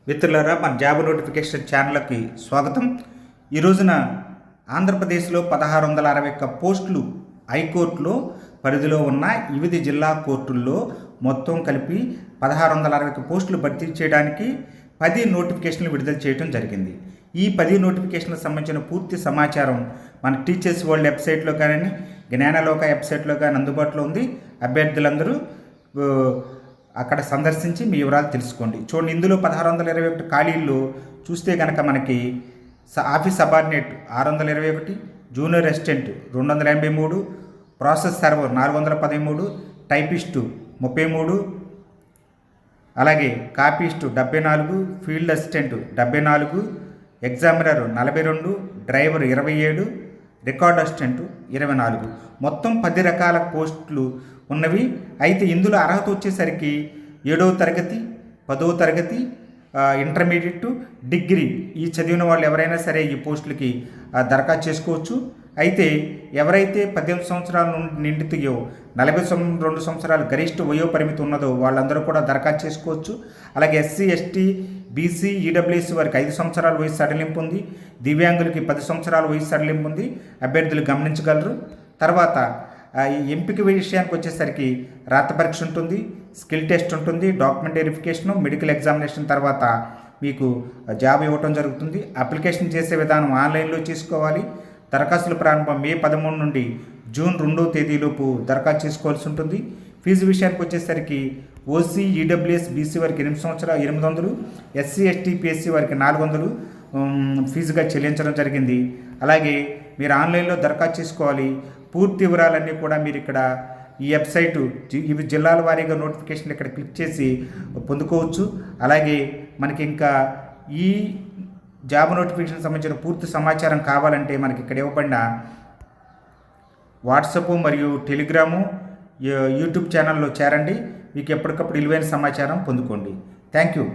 మిత్రులారా, మన job notification ఛానల్కి స్వాగతం. ఈ రోజున ఆంధ్రప్రదేశ్లో 1661 పోస్టులు హైకోర్టులో పరిధిలో ఉన్న వివిధ జిల్లా కోర్టుల్లో మొత్తం కలిపి 1661 పోస్టులు భర్తీ చేయడానికి 10 నోటిఫికేషన్లు విడుదల చేయడం జరిగింది. ఈ 10 నోటిఫికేషన్లకు సంబంధించిన పూర్తి సమాచారం మన టీచర్స్ వరల్డ్ వెబ్సైట్లో కానీ జ్ఞానలోక వెబ్సైట్లో కానీ అందుబాటులో ఉంది. అభ్యర్థులందరూ అక్కడ సందర్శించి మీ వివరాలు తెలుసుకోండి. చూడండి, ఇందులో 1621 ఖాళీల్లో చూస్తే కనుక మనకి office subordinate 621, junior assistant 283, process server 413, typist 33, అలాగే కాపీస్టు 74, field assistant 74, examiner 42, driver 27, record assistant 24. మొత్తం 10 రకాల పోస్టులు ఉన్నవి. అయితే ఇందులో అర్హత వచ్చేసరికి 7వ తరగతి, 10వ తరగతి, ఇంటర్మీడియట్, డిగ్రీ ఈ చదివిన వాళ్ళు ఎవరైనా సరే ఈ పోస్టులకి దరఖాస్తు చేసుకోవచ్చు. అయితే ఎవరైతే 18 సంవత్సరాల నుండి నిండితయో 42 సంవత్సరాలు గరిష్ట వయో పరిమితి ఉన్నదో వాళ్ళందరూ కూడా దరఖాస్తు చేసుకోవచ్చు. అలాగే ఎస్సీ, ఎస్టీ, బీసీ, ఈడబ్ల్యూఎస్ వారికి 5 సంవత్సరాల వయసు సడలింపు ఉంది. దివ్యాంగులకి 10 సంవత్సరాల వయసు సడలింపు ఉంది. అభ్యర్థులు గమనించగలరు. తర్వాత ఎంపిక విషయానికి వచ్చేసరికి రాత పరీక్ష ఉంటుంది, స్కిల్ టెస్ట్ ఉంటుంది, డాక్యుమెంట్ వెరిఫికేషను, మెడికల్ ఎగ్జామినేషన్ తర్వాత మీకు జాబ్ ఇవ్వటం జరుగుతుంది. అప్లికేషన్ చేసే విధానం ఆన్లైన్లో చేసుకోవాలి. దరఖాస్తుల ప్రారంభం మే 13 నుండి జూన్ 2వ తేదీలోపు దరఖాస్తు చేసుకోవాల్సి ఉంటుంది. ఫీజు విషయానికి వచ్చేసరికి ఓసీ, ఈడబ్ల్యూఎస్, బీసీ వారికి 800, ఎస్సీ, ఎస్టీ, పిఎస్సీ వారికి 400 ఫీజుగా చెల్లించడం జరిగింది. అలాగే మీరు ఆన్లైన్లో దరఖాస్తు చేసుకోవాలి. పూర్తి వివరాలన్నీ కూడా మీరు ఇక్కడ ఈ వెబ్సైటు ఇవి జిల్లాల వారీగా నోటిఫికేషన్లు ఇక్కడ క్లిక్ చేసి పొందుకోవచ్చు. అలాగే మనకి ఇంకా ఈ జాబ్ నోటిఫికేషన్ సంబంధించిన పూర్తి సమాచారం కావాలంటే మనకి ఇక్కడ ఇవ్వబడిన వాట్సాప్ మరియు టెలిగ్రాము, యూట్యూబ్ ఛానల్లో చేరండి. మీకు ఎప్పటికప్పుడు విలువైన సమాచారం పొందుకోండి. Thank you.